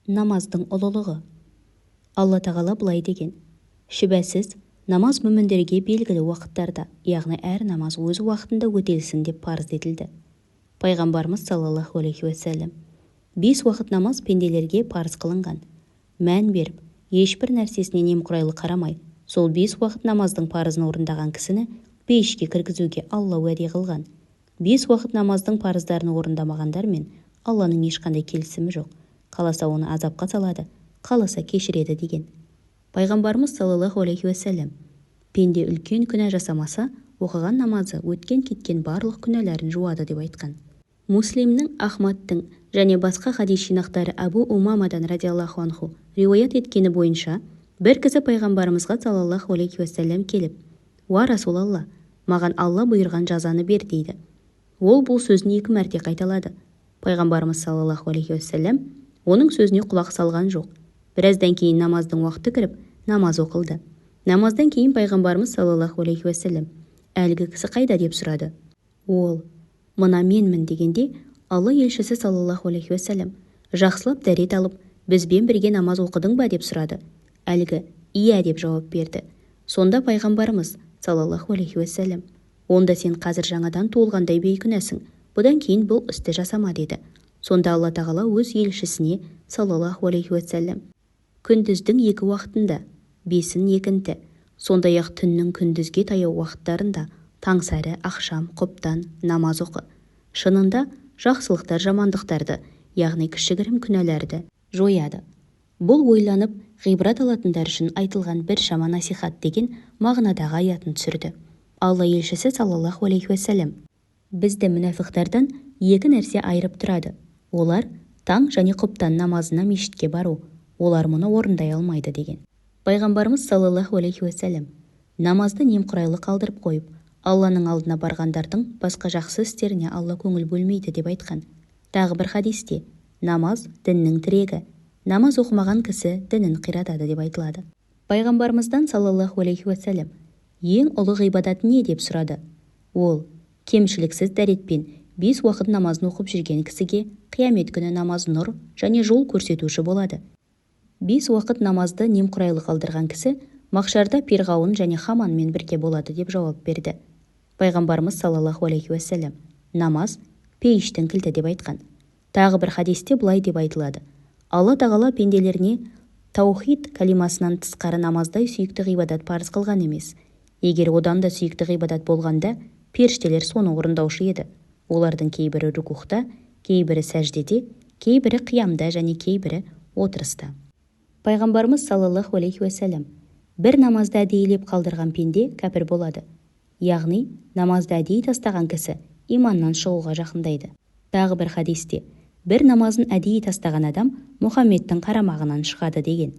Намаздың ұлылығы. Алла тағала былай деген: шүбәсіз, намаз мүміндерге белгілі уақыттарда, яғни әр намаз өз уақытында өтелсін деп парыз етілді. Пайғамбарымыз саллаллаху алейхи уассалам: 5 уақыт намаз пенделерге парыз қылынған. Мән беріп, ешбір нәрсесіне немқұрайлы қарамай, сол 5 уақыт намаздың парызын орындаған кісіні пейішке кіргізуге Алла уәде қылған. 5 уақыт намаздың парыздарын орындамағандар мен Алланың ешқандай келісімі жоқ. Қаласа оны азапқа салады, қаласа кешіреді деген. Пайғамбарымыз саллаллаху алейхи уассалам: пенде үлкен күнә жасамаса, оқыған намазы өткен-кеткен барлық күнәләрін жуады деп айтқан. Муслимнің, Ахмадтың және басқа хадис жинақтары Абу Умамадан радиаллаху анху риуаят еткені бойынша, бір кісі пайғамбарымызға саллаллаху алейхи уассалам келіп: «Уа Расулалла, маған Алла бұйырған жазаны бер» дейді. Ол бұл сөзін 2 мәрте қайталады. Пайғамбарымыз саллаллаху алейхи уассалам оның сөзіне құлақ салған жоқ. Біраздан кейін намаздың уақыты кіріп, намаз оқылды. Намаздан кейін пайғамбарымыз саллаллаху алейхи уассалам: «Әлгі кісі қайда?» деп сұрады. Ол: «Мына менмін» дегенде, Алла елшісі саллаллаху алейхи уассалам жақсылап дәрет алып: «Бізбен бірге намаз оқыдың ба?» деп сұрады. Әлгі «Иә» деп жауап берді. Сонда пайғамбарымыз саллаллаху алейхи уассалам: «Онда сен қазір жаңадан туылғандай бейкүнәсің, бұдан кейін бұл істі жасама» деді. Сонда Алла тағала өз елшісіне саллаллаху алейхи уассалам: «Күндіздің 2 уақытында, 5-ін екінті, сондай-ақ түннің күндізге таяу уақыттарында, таңсәрі, ақшам, құптан намаз оқы. Шынында жақсылықтар жамандықтарды, яғни кішігірім күнәларды жояды». Бұл ойланып, ғибрат алатындар үшін айтылған бір шама насихат деген мағынадағы аятын түсірді. Алла елшісі саллаллаху алейхи уассалам: «Бізді мүнафиқтардан 2 нәрсе айырып тұрады. Олар таң және құптан намазына мешітке бару. Олар мұны орындай алмайды» деген. Пайғамбарымыз саллаллаху алейхи уассалам намазды немқұрайлы қалдырып қойып, Алланың алдына барғандардың басқа жақсы істеріне Алла көңіл бөлмейді деп айтқан. Тағы бір хадисте: намаз діннің тірегі, намаз оқымаған кісі дінін қиратады деп айтылады. Пайғамбарымыздан саллаллаху алейхи уассалам ең ұлы ғибадат не деп сұрады. Ол: кемшіліксіз дәретпен 5 уақыт намазын оқып жүрген кісіге қиямет күні намаз нұр және жол көрсетуші болады. 5 уақыт намазды немқұрайлы қалдырған кісі махшарда перғауын және хаманмен бірге болады деп жауап берді. Пайғамбарымыз саллаллаху алейхи уассалам намаз пейіштің кілті деп айтқан. Тағы бір хадисте былай деп айтылады: Алла тағала пенделеріне таухид калимасынан тысқары намаздай сүйікті ғибадат парыз қылған емес. Егер одан да сүйікті ғибадат болғанда, періштелер соны орындаушы еді. Олардың кейбірі рукухта, кейбірі сәждеде, кейбірі қиямда және кейбірі отырыста. Пайғамбарымыз саллаллаху алейхи уассалам: бір намазды әдейілеп қалдырған пенде кәпір болады. Яғни намазды әдейі тастаған кісі иманнан шығуға жақындайды. Тағы бір хадисте: бір намазын әдейі тастаған адам Мұхаммедтің қарамағынан шығады деген.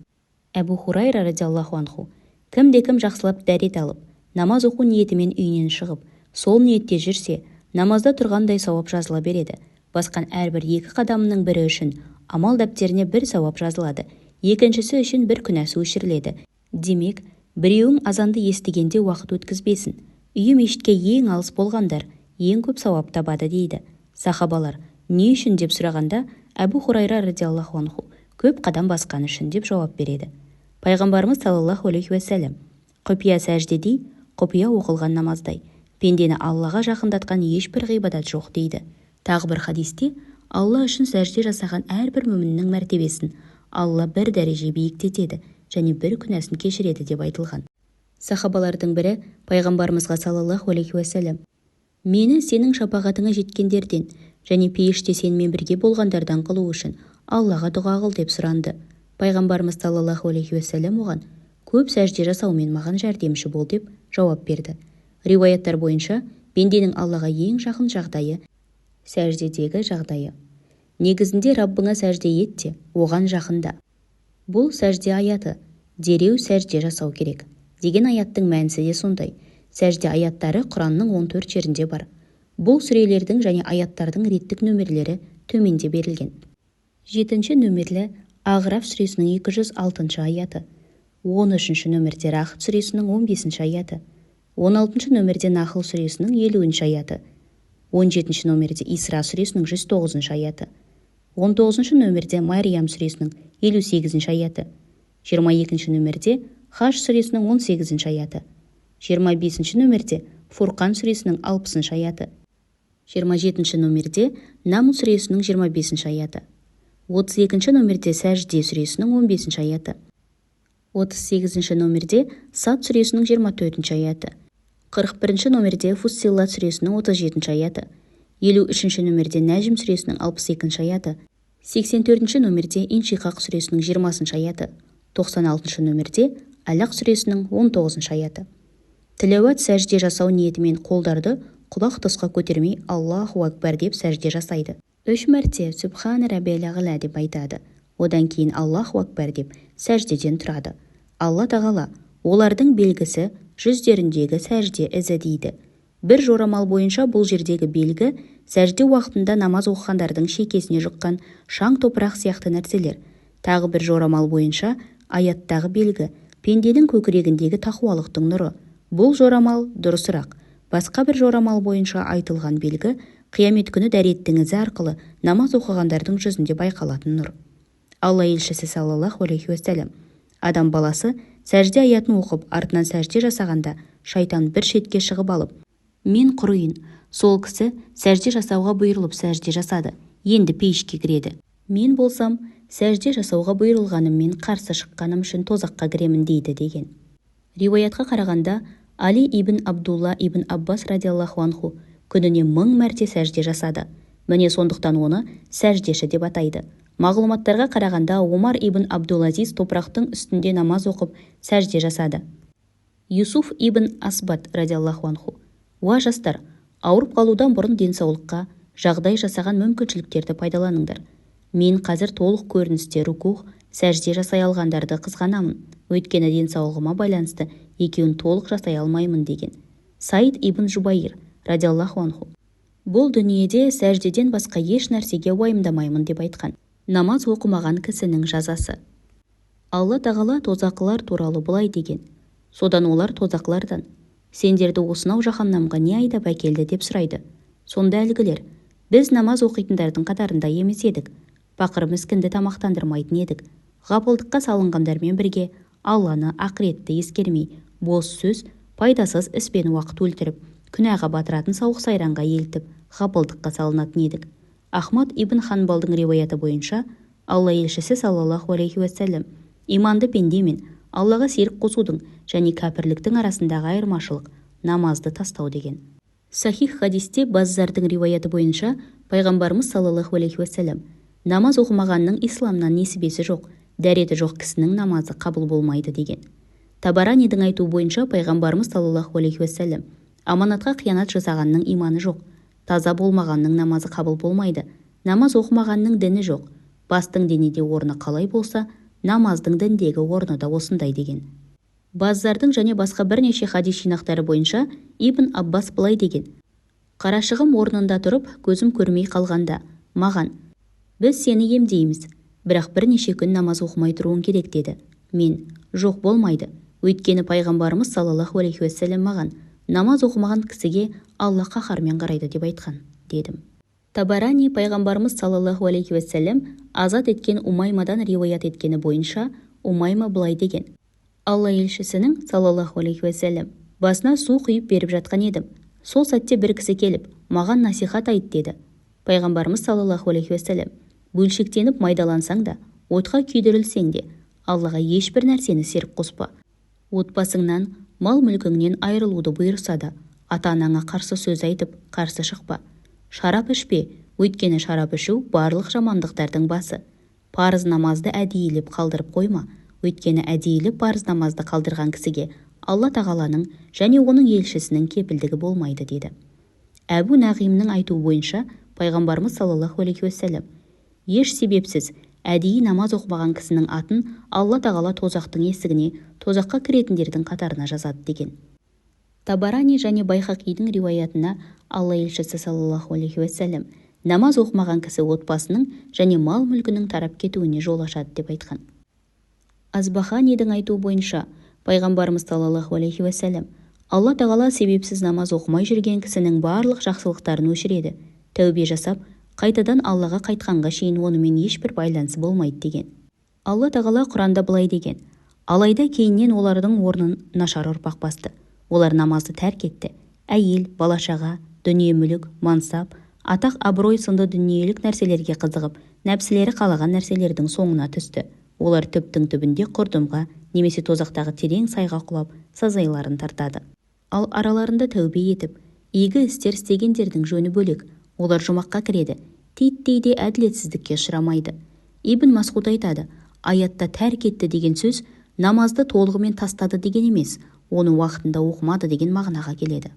Әбу Хурайра радиаллаху анху: кімде-кім жақсылап дәрет алып, намаз оқу ниетімен үйінен шығып, сол ниетте жүрсе, намазда тұрғандай сауап жазыла береді. Басқан әрбір 2 қадамының бірі үшін амал дәптеріне 1 сауап жазылады, екіншісі үшін 1 күнәсі өшіріледі. Демек, біреуің азанды естігенде уақыт өткізбесін. Үйі мешітке ең алыс болғандар ең көп сауап табады дейді. Сахабалар не үшін деп сұрағанда, Әбу Хурайра радиаллаху анху көп қадам басқан үшін деп жауап береді. Пайғамбарымыз саллаллаху алейхи уассалам: құпия сәждедей, құпия оқылған намаздай, пендені Аллаға жақындатқан ешбір ғибадат жоқ дейді. Тағы бір хадисте: Алла үшін сәжде жасаған әрбір мүміннің мәртебесін Алла 1 дәреже биіктетеді және 1 күнәсін кешіреді деп айтылған. Сахабалардың бірі пайғамбарымызға саллаллаху алейхи уассалам: мені сенің шапағатыңа жеткендерден және пейіште сенімен бірге болғандардан қылу үшін Аллаға дұға қыл деп сұранды. Пайғамбарымыз саллаллаху алейхи уассалам оған: көп сәжде жасаумен маған жәрдемші бол деп жауап берді. Риуаяттар бойынша пенденің Аллаға ең жақын жағдайы сәждедегі жағдайы. Негізінде Раббыңа сәжде етте, оған жақында. Бұл сәжде аяты, дереу сәжде жасау керек деген аяттың мәнісі де сондай. Сәжде аяттары Құранның 14 жерінде бар. Бұл сүрелердің және аяттардың реттік нөмірлері төменде берілген. 7-ші нөмірлі Ағраф сүресінің 206 аяты, 13-ші нөмірде Рахд сүресінің 15 аяты, 16-ші нөмірде Нахл сүресінің 50 аяты, 17-ші нөмірде Исра сүресінің 109 аяты, 19-ші нөмірде Мариям сүресінің 58 аяты. 22 нөмірде Хаж сүресінің 18 аяты. 25 нөмірде Фурқан сүресінің 60 аяты. 27 нөмірде Намл сүресінің 25 аяты. 32 нөмірде Сәжде сүресінің 15 аяты. 38 нөмірде Сад сүресінің 24 аяты. 41 нөмірде Фуссилат сүресінің 37 аяты. 53 нөмірде Нәжім сүресінің 62 аяты. 84 нөмірде Иншиқақ сүресінің 20 аяты. 96 нөмірде Әлақ сүресінің 19 аяты. Тіләуат сәжде жасау ниетімен қолдарды құлақ тұсқа көтермей Аллаху акбар деп сәжде жасайды. 3 мәрте Сүбхана раббил а'ла деп айтады. Одан кейін Аллаху акбар деп сәждеден тұрады. Алла тағала олардың белгісі жүздеріндегі сәжде ізі дейді. Бір жорамал бойынша бұл жердегі белгі сәжде уақытында намаз оқығандардың шекесіне жұққан шаң топырақ сияқты нәрселер. Тағы бір жорамал бойынша аяттағы белгі пенденің көкірегіндегі тақуалықтың нұры. Бұл жорамал дұрысырақ. Басқа бір жорамал бойынша айтылған белгі қиямет күні дәреттің ізі арқылы намаз оқығандардың жүзінде байқалатын нұр. Алла елшісі саллаллаху алейхи уассалам: адам баласы сәжде аятын оқып артынан сәжде жасағанда шайтан бір шетке шығып алып: мен құрыйын. Сол кісі сәжде жасауға бұйырылып сәжде жасады. Енді пейішке кіреді. Мен болсам сәжде жасауға бұйырылғаныммен қарсы шыққаным үшін тозаққа кіремін дейді деген. Риуаятқа қарағанда Али ибн Абдулла ибн Аббас радиаллаху анху күніне 1000 мәрте сәжде жасады. Міне сондықтан оны сәждеші деп атайды. Мағлұматтарға қарағанда Омар ибн Абдулазиз топырақтың үстінде намаз оқып сәжде жасады. Юсуф ибн Асбат радиаллаху анху: уа жастар, ауырып қалудан бұрын денсаулыққа жағдай жасаған мүмкіншіліктерді пайдаланыңдар. Мен қазір толық көріністе рукух, сәжде жасай алғандарды қызғанамын. Өйткені денсаулығыма байланысты екеуін толық жасай алмаймын деген. Саид ибн Жубайр радиаллаху анху: бұл дүниеде сәждеден басқа еш нәрсеге уайымдамаймын деп айтқан. Намаз оқымаған кісінің жазасы. Алла тағала тозақылар туралы былай деген: содан олар тозақылардан: сендерді осынау жаһаннамға не айдап әкелді деп сұрайды. Сонда әлгілер: біз намаз оқитындардың қатарында емес едік, пақыр міскінді тамақтандырмайтын едік, ғапылдыққа салынғандармен бірге Алланы ақыретті ескермей, бос сөз, пайдасыз іспен уақыт өлтіріп, күнәға батыратын сауық сайранға елтіп, ғапылдыққа салынатын едік. Ахмад ибн Ханбалдың риуаяты бойынша Алла елшісі саллаллаху алейхи уассалам иманды пендемен Аллаға серік қосудың және кәпірліктің арасындағы айырмашылық намазды тастау деген. Сахих хадисте Баззардың риуаяты бойынша пайғамбарымыз саллаллаху алейхи уассалам: намаз оқымағанның исламнан несібесі жоқ, дәреті жоқ кісінің намазы қабыл болмайды деген. Табаранидің айтуы бойынша пайғамбарымыз саллаллаху алейхи уассалам: аманатқа қиянат жасағанның иманы жоқ, таза болмағанның намазы қабыл болмайды, намаз оқымағанның діні жоқ, бастың денеде орны қалай болса, намаздың діндегі орны да осындай деген. Баззардың және басқа бірнеше хадис жинақтары бойынша Ибн Аббас былай деген: қарашығым орнында тұрып, көзім көрмей қалғанда маған: біз сені емдейміз, бірақ бірнеше күн намаз оқымай тұруың керек деді. Мен: жоқ, болмайды. Өйткені пайғамбарымыз саллаллаху алейхи уассалам маған: намаз оқымаған кісіге Алла қаһармен қарайды деп айтқан, дедім. Табарани пайғамбарымыз саллаллаху алейхи уассалам азат еткен Умаймадан риуаят еткені бойынша Умайма былай деген: Алла елшісінің саллаллаху алейхи уассалам басына су құйып беріп жатқан едім. Сол сәтте бір кісі келіп, маған насихат айт деді. Пайғамбарымыз саллаллаху алейхи уассалам: бөлшектеніп майдалансаң да, отқа күйдірілсең де, Аллаға ешбір нәрсені серік қоспа. Отбасыңнан, мал-мүлкіңнен айырылуды бұйырса да, ата-анаңа қарсы сөз айтып, қарсы шықпа. Шарап ішпе, өйткені шарап ішу барлық жамандықтардың басы. Парыз намазды әдейілеп қалдырып қойма, өйткені әдейілеп парыз намазды қалдырған кісіге Алла тағаланың және оның елшісінің кепілдігі болмайды деді. Әбу Нағимның айтуы бойынша пайғамбарымыз саллаллаху алейхи уассалам: еш себепсіз әдейі намаз оқымаған кісінің атын Алла тағала тозақтың есігіне, тозаққа кіретіндердің қатарына жазады деген. Табарани және Байхақидің риуаятына Алла елшісі саллаллаху алейхи уассалам намаз оқымаған кісі отбасының және мал-мүлкінің тарап кетуіне жол ашады деп айтқан. Азбаханидің айтуы бойынша пайғамбарымыз саллаллаху алейхи уассалам: Алла тағала себепсіз намаз оқымай жүрген кісінің барлық жақсылықтарын өшіреді. Тәубе жасап, қайтадан Аллаға қайтқанға шейін онымен ешбір байланысы болмайды деген. Алла тағала Құранда былай деген: алайда кейіннен олардың орнын нашар ұрпақ басты. Олар намазды тәрк етті. Әйел, бала-шаға, дүние-мүлік, мансап, атақ, абырой сынды дүниелік нәрселерге қызығып, нәпсілері қалаған нәрселердің соңына түсті. Олар түптің түбінде құрдымға немесе тозақтағы терең сайға құлап, сазайларын тартады. Ал араларында тәубе етіп, игі істер істегендердің жөні бөлек. Олар жұмаққа кіреді, титтей де әділетсіздікке ұшырамайды. Ибн Масғуд айтады: аятта тәрк етті деген сөз намазды толығымен тастады деген емес, оны уақытында оқымады деген мағынаға келеді.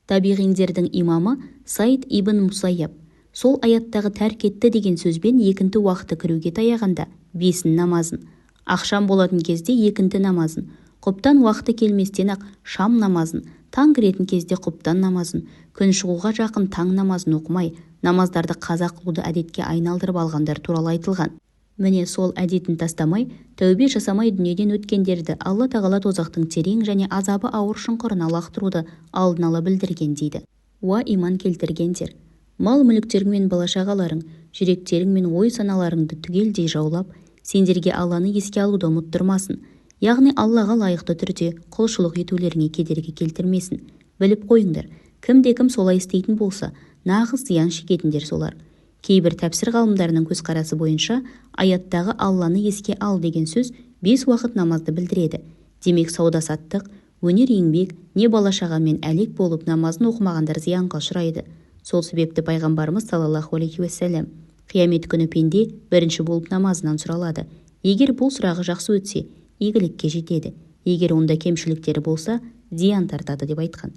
Табиғиндердің имамы Саид ибн Мусайяб сол аяттағы тәрк етті деген сөзбен екінті уақыты кіруге таяғанда бесін намазын, ақшам болатын кезде екінті намазын, құптан уақыты келместен ақ шам намазын, таң кіретін кезде құптан намазын, күн шығуға жақын таң намазын оқымай, намаздарды қаза қылуды әдетке айналдырып алғандар туралы айтылған. Міне сол әдетін тастамай, тәубе жасамай дүниеден өткендерді Алла тағала тозақтың терең және азабы ауыр шұңқырына лақтыруды алдын ала білдірген дейді. Уа иман келтіргендер! Мал-мүліктерің мен бала-шағаларың, жүректерің мен ой-саналарыңды түгелдей жаулап, сендерге Алланы еске алуды ұмыттырмасын, яғни Аллаға лайықты түрде құлшылық етулеріңе кедергі келтірмесін. Біліп қойыңдар, кімде-кім солай істейтін болса, нағыз зиян шегетіндер солар. Кейбір тәпсір ғалымдарының көзқарасы бойынша аяттағы Алланы еске ал деген сөз 5 уақыт намазды білдіреді. Демек сауда-саттық, өнер-еңбек, не бала-шағамен әлек болып намазын оқымағандар зиянға ұшырайды. Сол себепті пайғамбарымыз саллаллаху алейхи уассалам: қиямет күні пенде бірінші болып намазынан сұралады. Егер бұл сұрағы жақсы өтсе, игілікке жетеді. Егер онда кемшіліктері болса, зиян тартады деп айтқан.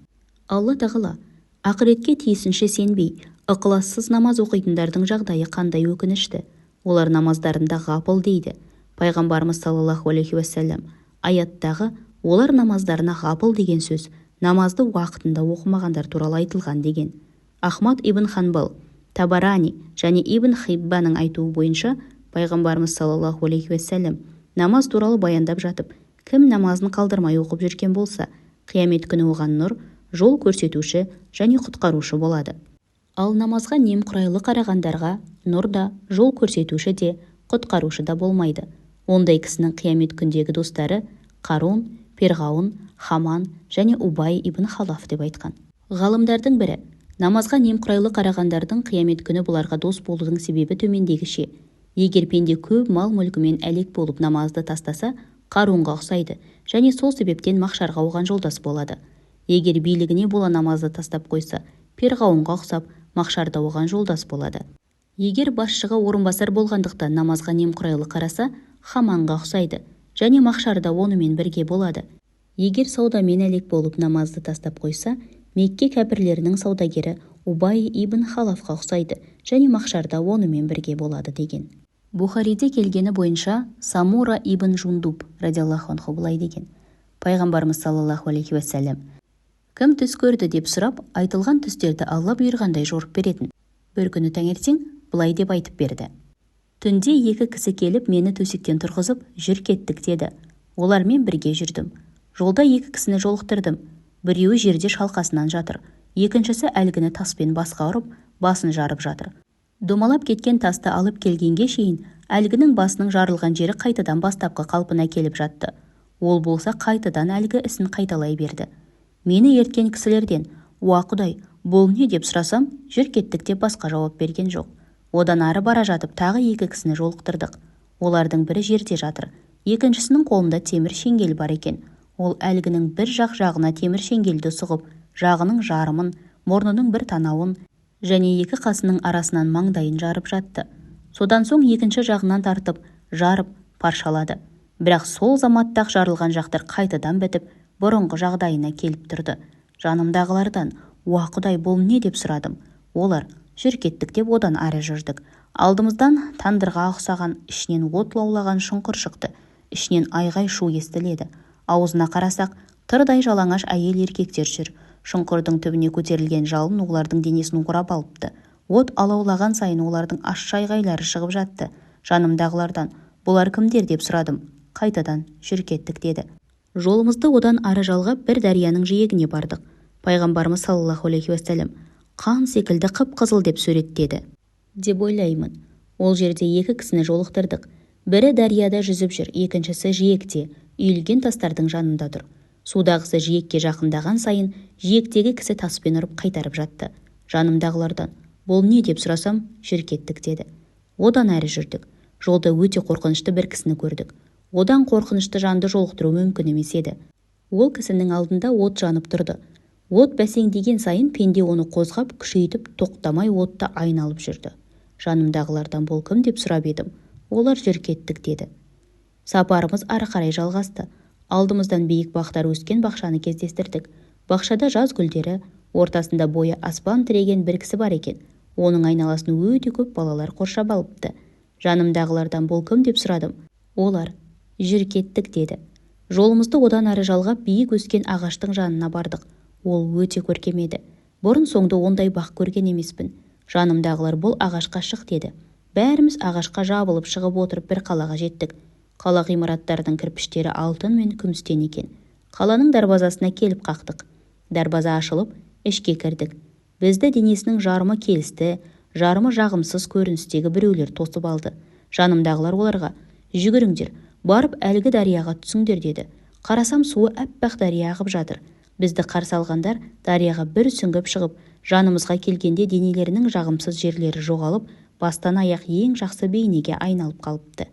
Алла тағала ақыретке тиісінше сенбей, ықылассыз намаз оқитындардың жағдайы қандай өкінішті. Олар намаздарында ғапыл дейді. Пайғамбарымыз саллаллаху алейхи уассалам аяттағы олар намаздарына ғапыл деген сөз намазды уақытында оқымағандар туралы айтылған деген. Ахмад ибн Ханбал, Табарани және Ибн Хиббаның айтуы бойынша пайғамбарымыз саллаллаху алейхи уассалам намаз туралы баяндап жатып, кім намазын қалдырмай оқып жүрген болса, қиямет күні оған нұр, жол көрсетуші және құтқарушы болады. Ал намазға немқұрайлы қарағандарға нұр да, жол көрсетуші де, құтқарушы да болмайды. Ондай кісінің қиямет күндегі достары Қарун, Перғауын, Хаман және Убай ибн Халаф деп айтқан. Ғалымдардың бірі: намазға немқұрайлы қарағандардың қиямет күні бұларға дос болудың себебі төмендегіше. Егер пенде көп мал-мүлкімен әлек болып намазды тастаса, Қарунға ұқсайды және сол себептен махшарға оған жолдас болады. Егер билігіне бола намазды тастап қойса, Перғауынға ұқсап, махшарда оған жолдас болады. Егер басшыға орынбасар болғандықтан намазға немқұрайлы қараса, Хаманға ұқсайды және махшарда онымен бірге болады. Егер саудамен әлек болып намазды тастап қойса, Мекке кәпірлерінің саудагері Убай ибн Халафқа ұқсайды және махшарда онымен бірге болады деген. Бухариде келгені бойынша Самура ибн Жундуб радиаллаху анху былай деген: пайғамбарымыз саллаллаху алейхи уассалам: кім түс көрді деп сұрап, айтылған түстерді Алла бұйырғандай жорып беретін. Бір күні таңертең былай деп айтып берді: түнде 2 кісі келіп мені төсектен тұрғызып, жүр кеттік деді. Олармен бірге жүрдім. Жолда 2 кісіні жолықтырдым. Біреуі жерде шалқасынан жатыр, екіншісі әлгіні таспен басқа ұрып, басын жарып жатыр. Домалап кеткен тасты алып келгенге шейін әлгінің басының жарылған жері қайтадан бастапқы қалпына келіп жатты. Ол болса қайтадан әлгі ісін қайталай берді. Мені ерткен кісілерден: уа Құдай, бұл не деп сұрасам, жүр кеттік деп басқа жауап берген жоқ. Одан ары бара жатып тағы 2 кісіні жолықтырдық. Олардың бірі жерде жатыр, екіншісінің қолында темір шеңгел бар екен. Ол әлгінің бір жағына темір шеңгелді сұғып, жағының жарымын, мұрнының бір танауын және 2 қасының арасынан маңдайын жарып жатты. Содан соң екінші жағынан тартып, жарып, паршалады. Бірақ сол заматтақ жарылған жақтар қайтадан бітіп, бұрынғы жағдайына келіп тұрды. Жанымдағылардан: уа Құдай, бұл не деп сұрадым. Олар: жүр кеттік деп одан ары жүрдік. Алдымыздан тандырға ұқсаған, ішінен от лаулаған шұңқыр шықты. Ішінен айғай шу естіледі. Аузына қарасақ, тырдай жалаңаш әйел еркектер жүр. Шұңқырдың түбіне көтерілген жалын олардың денесін орап алыпты. От алаулаған сайын олардың ащы айғайлары шығып жатты. Жанымдағылардан: бұлар кімдер деп сұрадым. Қайтадан жүр кеттік деді. Жолымызды одан ары жалғап бір дарияның жиегіне бардық. Пайғамбарымыз саллаллаху алейхи уассалам қан секілді қып-қызыл деп суреттеді деп ойлаймын. Ол жерде 2 кісіні жолықтырдық. Бірі дарияда жүзіп жүр, екіншісі жиекте, үйілген тастардың жанында тұр. Судағысы жиекке жақындаған сайын жиектегі кісі таспен ұрып қайтарып жатты. Жанымдағылардан: "Бұл не?" деп сұрасам, "Жүр кеттік" деді. Одан әрі жүрдік. Жолда өте қорқынышты бір кісіні көрдік. Одан қорқынышты жанды жолықтыру мүмкін емес еді. Ол кісінің алдында от жанып тұрды. От бәсеңдеген сайын пенде оны қозғап, күшейтіп, тоқтамай отты айналып жүрді. Жанымдағылардан: "Бұл кім?" деп сұрап едім. Олар: "Жүр кеттік" деді. Сапарымыз ары қарай жалғасты. Алдымыздан биік бақтар өскен бақшаны кездестірдік. Бақшада жаз гүлдері, ортасында бойы аспан тіреген бір кісі бар екен. Оның айналасын өте көп балалар қоршап алыпты. Жанымдағылардан: "Бұл кім?" деп сұрадым. Олар: "Жүр кеттік" деді. Жолымызды одан ары жалғап биік өскен ағаштың жанына бардық. Ол өте көркем еді. Бұрын соңды ондай бақ көрген емеспін. Жанымдағылар: "Бұл ағашқа шық" деді. Бәріміз ағашқа жабылып шығып отырып бір қалаға жеттік. Қала ғимараттарының кірпіштері алтын мен күмістен екен. Қаланың дарбазасына келіп қақтық. Дарбаза ашылып, ішке кірдік. Бізді денесінің жарымы келісті, жарымы жағымсыз көріністегі біреулер тосып алды. Жанымдағылар оларға: "Жүгіріңдер, барып әлгі дарияға түсіңдер" деді. Қарасам, суы әппақ дария ағып жатыр. Бізді қарсы алғандар дарияға бір сүңгіп шығып, жанымызға келгенде денелерінің жағымсыз жерлері жоғалып, бастан аяқ ең жақсы бейнеге айналып қалыпты.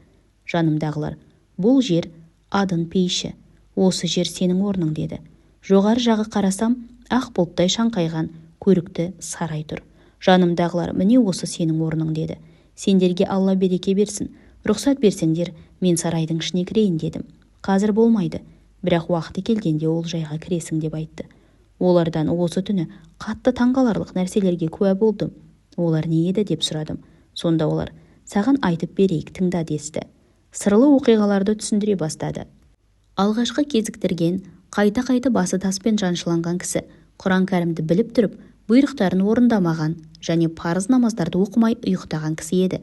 Жанымдағылар: "Бұл жер адын пейіші, осы жер сенің орның" деді. Жоғары жағы қарасам, ақ бұлттай шаңқайған көрікті сарай тұр. Жанымдағылар: "Міне осы сенің орның" деді. "Сендерге Алла береке берсін, рұқсат берсеңдер, мен сарайдың ішіне кірейін" дедім. "Қазір болмайды, бірақ уақыты келгенде ол жайға кіресің" деп айтты. Олардан осы түні қатты таңғаларлық нәрселерге куә болдым. Олар не еді деп сұрадым. Сонда олар: "Саған айтып берейік, тыңда" десті. Сырлы оқиғаларды түсіндіре бастады. Алғашқы кезіктірген, қайта-қайта басы таспен жаншыланған кісі, Құран кәрімді біліп тұрып, бұйрықтарын орындамаған және парыз намаздарды оқымай ұйықтаған кісі еді.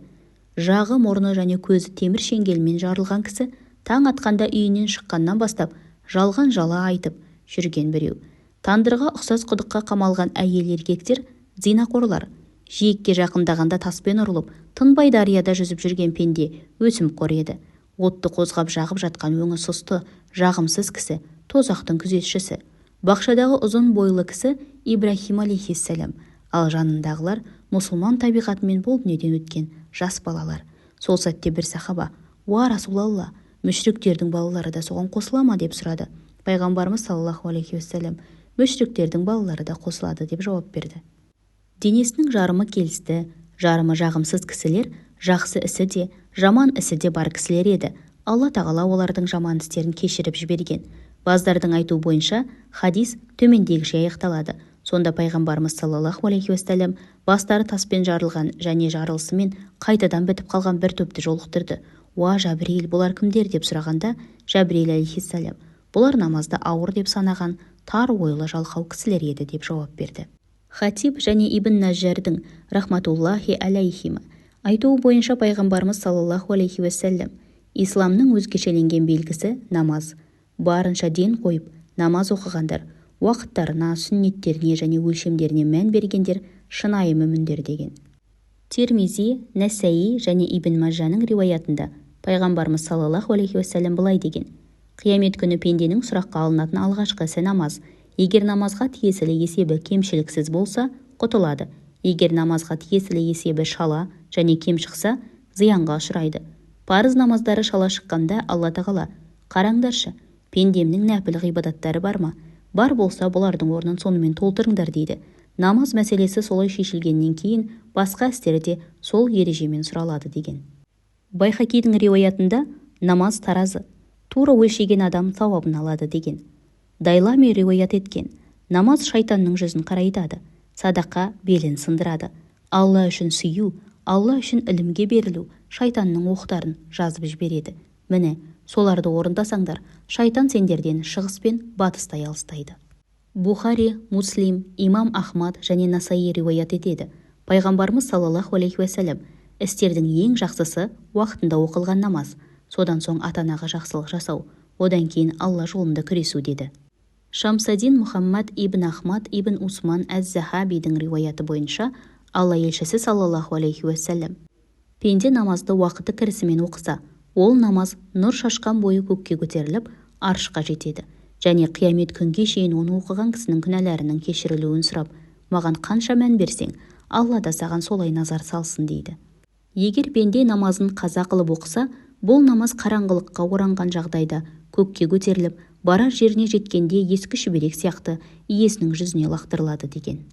Жағы, мұрны және көзі темір шеңгелмен жарылған кісі, таң атқанда үйінен шыққаннан бастап жалған жала айтып жүрген біреу. Тандырға ұқсас құдыққа қамалған әйел еркектер зинақорлар. Жиекке жақындағанда таспен ұрылып, тынбай дарияда жүзіп жүрген пенде өсімқор еді. Отты қозғап жағып жатқан өңі сұсты, жағымсыз кісі, тозақтың күзетшісі. Бақшадағы ұзын бойлы кісі Ибрахим алейхиссалам, ал жанындағылар мұсылман табиғатымен бұл дүниеден өткен жас балалар. Сол сәтте бір сахаба: "Уа Расулалла, мүшриктердің балалары да соған қосыла ма?" деп сұрады. Пайғамбарымыз саллаллаху алейхи уассалам: "Мүшриктердің балалары да қосылады" деп жауап берді. Денесінің жарымы келісті, жарымы жағымсыз кісілер жақсы ісі де, жаман ісі де бар кісілер еді. Алла тағала олардың жаман істерін кешіріп жіберген. Баздардың айтуы бойынша хадис төмендегіше аяқталады. Сонда пайғамбарымыз саллаллаху алейхи уассалам бастары таспен жарылған және жарылысымен қайтадан бітіп қалған бір топты жолықтырды. "Уа Жабрил, бұлар кімдер?" деп сұрағанда, Жабрил алейхиссалам: "Бұлар намазды ауыр деп санаған тар ойлы жалқау кісілер еді" деп жауап берді. Хатиб және Ибн Нажжардың рахматуллахи алейхима айтуы бойынша пайғамбарымыз саллаллаху алейхи уассалам: "Исламның өзгешеленген белгісі намаз. Барынша ден қойып, намаз оқығандар, уақыттарына, сүннеттеріне және өлшемдеріне мән бергендер шынайы мүміндер" деген. Тирмизи, Нәсаи және Ибн Мажаның риуаятында пайғамбарымыз саллаллаху алейхи уассалам былай деген: "Қиямет күні пенденің сұраққа алынатын алғашқы ісі намаз. Егер намазға тиесілі есебі кемшіліксіз болса, құтылады. Егер намазға тиесілі есебі шала және кем шықса, зиянға ұшырайды. Парыз намаздары шала шыққанда Алла тағала: қараңдаршы, пендемнің нәпіл ғибадаттары бар ма? Бар болса, бұлардың орнын сонымен толтырыңдар" дейді. Намаз мәселесі солай шешілгеннен кейін басқа істері де сол ережемен сұралады деген. Байхақидің риуаятында намаз таразы, тура өлшеген адам сауабын алады деген. Дайлами риуаят еткен: намаз шайтанның жүзін қарайтады, садақа белін сындырады. Алла үшін сүю, Алла үшін ілімге берілу шайтанның оқтарын жазып жібереді. Міне, соларды орындасаңдар, шайтан сендерден шығыс пен батыстай алыстайды. Бухари, Муслим, Имам Ахмад және Насаи риуаят етеді. Пайғамбарымыз саллаллаху алейхи уассалам: "Істердің ең жақсысы уақытында оқылған намаз, содан соң ата-анаға жақсылық жасау, одан кейін Алла жолында күресу" деді. Шамсадин Мухаммад ибн Ахмад ибн Усман әз-Захабидің риуаяты бойынша Алла елшісі саллаллаху алейхи уассалам: "Пенде намазды уақыты кірісімен оқыса, ол намаз нұр шашқан бойы көкке көтеріліп аршқа жетеді және қиямет күнге шейін оны оқыған кісінің күнәларының кешірілуін сұрап, маған қанша мән берсең, Алла да саған солай назар салсын дейді. Егер пенде намазын қаза қылып оқыса, бұл намаз қараңғылыққа оранған жағдайда көкке көтеріліп, барар жеріне жеткенде ескі шүберек сияқты иесінің жүзіне лақтырылады деген.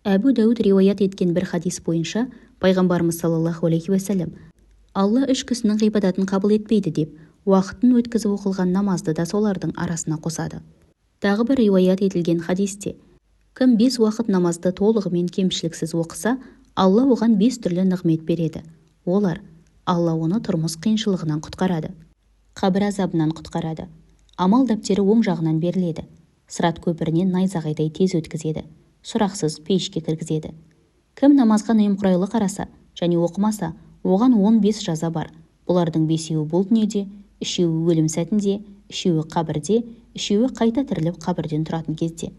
Әбу Дауд риуаят еткен бір хадис бойынша пайғамбарымыз саллаллаху алейхи уассалам Алла үш кісінің ғибадатын қабыл етпейді деп, уақытын өткізіп оқылған намазды да солардың арасына қосады. Тағы бір риуаят етілген хадисте, кім 5 уақыт намазды толығымен кемшіліксіз оқыса, Алла оған 5 түрлі нығмет береді. Олар: Алла оны тұрмыс қиыншылығынан құтқарады, қабір азабынан құтқарады, амал дәптері оң жағынан беріледі, сырат көпірінен найзағайдай тез өткізеді, сұрақсыз пейішке кіргізеді. Кім намазға немқұрайлы қараса және оқымаса, оған 15 жаза бар. Бұлардың 5-еуі бұл дүниеде, 3-еуі өлім сәтінде, 3-еуі қабірде, 3-еуі қайта тіріліп қабірден тұратын кезде.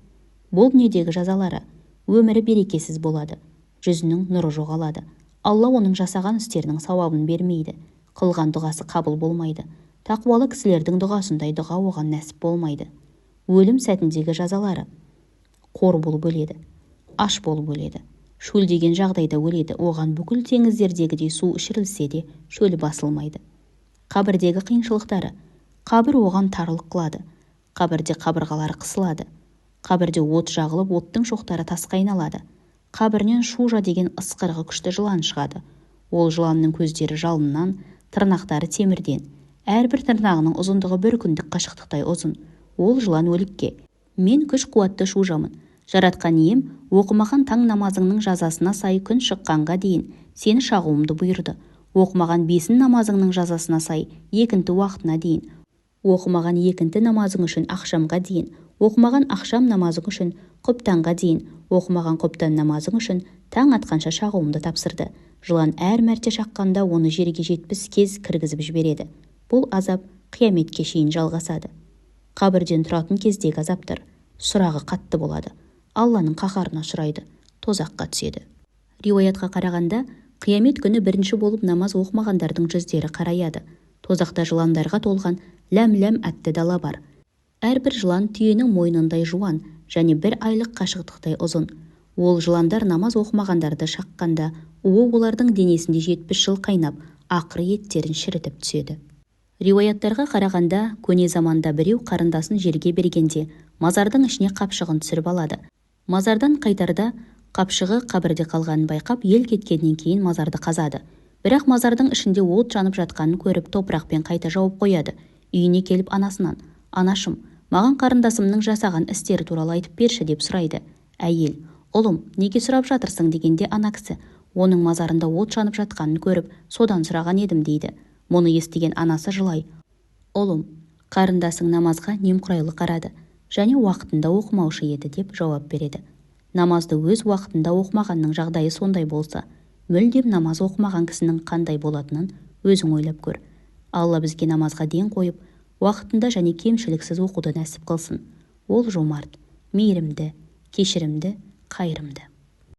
Бұл дүниедегі жазалары: өмірі берекесіз болады, жүзінің нұры жоғалады, Алла оның жасаған істерінің сауабын бермейді, қылған дұғасы қабыл болмайды, тақуалы кісілердің дұғасындай дұға оған нәсіп болмайды. Өлім сәтіндегі жазалары: қор болып өледі, аш болып өледі, шөлдеген жағдайда өледі, оған бүкіл теңіздердегідей су ішірілсе де шөлі басылмайды. Қабірдегі қиыншылықтары: қабір оған тарлық қылады, қабірде қабырғалары қысылады, қабірде от жағылып, оттың шоқтары тасқа айналады, қабірінен шужа деген ысқырығы күшті жылан шығады. Ол жыланның көздері жалыннан, тырнақтары темірден, әрбір тырнағының ұзындығы 1 күндік қашықтықтай ұзын. Ол жылан өлікке: мен күш қуатты шужамын, жаратқан ием оқымаған таң намазыңның жазасына сай күн шыққанға дейін сені шағуымды бұйырды, оқымаған 5 намазыңның жазасына сай екінті уақытына дейін, оқымаған екінті намазың үшін ақшамға дейін, оқымаған ақшам намазың үшін құптанға дейін, оқымаған құптан намазың үшін таң атқанша шағуымды тапсырды. Жылан әр мәрте шаққанда оны жерге 70 кез кіргізіп жібереді. Бұл азап қияметке шейін жалғасады. Қабірден тұратын кездегі азаптар: сұрағы қатты болады, Алланың қаһарына ұшырайды, тозаққа түседі. Риуаятқа қарағанда, қиямет күні бірінші болып намаз оқымағандардың жүздері қараяды. Тозақта жыландарға толған ләм-ләм әтті дала бар. Әрбір жылан түйенің мойнындай жуан және 1 айлық қашықтықтай ұзын. Ол жыландар намаз оқымағандарды шаққанда, уы олардың денесінде 70 жыл қайнап, ақыры еттерін шірітіп түседі. Риуаяттарға қарағанда, көне заманда біреу қарындасын жерге бергенде, мазардың ішіне қапшығын түсіріп алады. Мазардан қайтарда, қапшығы қабірде қалғанын байқап, ел кеткеннен кейін мазарды қазады. Бірақ мазардың ішінде от жанып жатқанын көріп, топырақпен қайта жауып қояды. Үйіне келіп анасынан: анашым, маған қарындасымның жасаған істері туралы айтып берші деп сұрайды. Әйел: ұлым, неге сұрап жатырсың дегенде, ана кісі: оның мазарында от жанып жатқанын көріп, содан сұраған едім дейді. Мұны естіген анасы жылай: ұлым, қарындасың намазға немқұрайлы қарады және уақытында оқымаушы еді деп жауап береді. Намазды өз уақытында оқымағанның жағдайы сондай болса, мүлдем намаз оқымаған кісінің қандай болатынын өзің ойлап көр. Алла бізге намазға ден қойып, уақытында және кемшіліксіз оқуды нәсіп қылсын. Ол жомарт, мейірімді, кешірімді, қайырымды.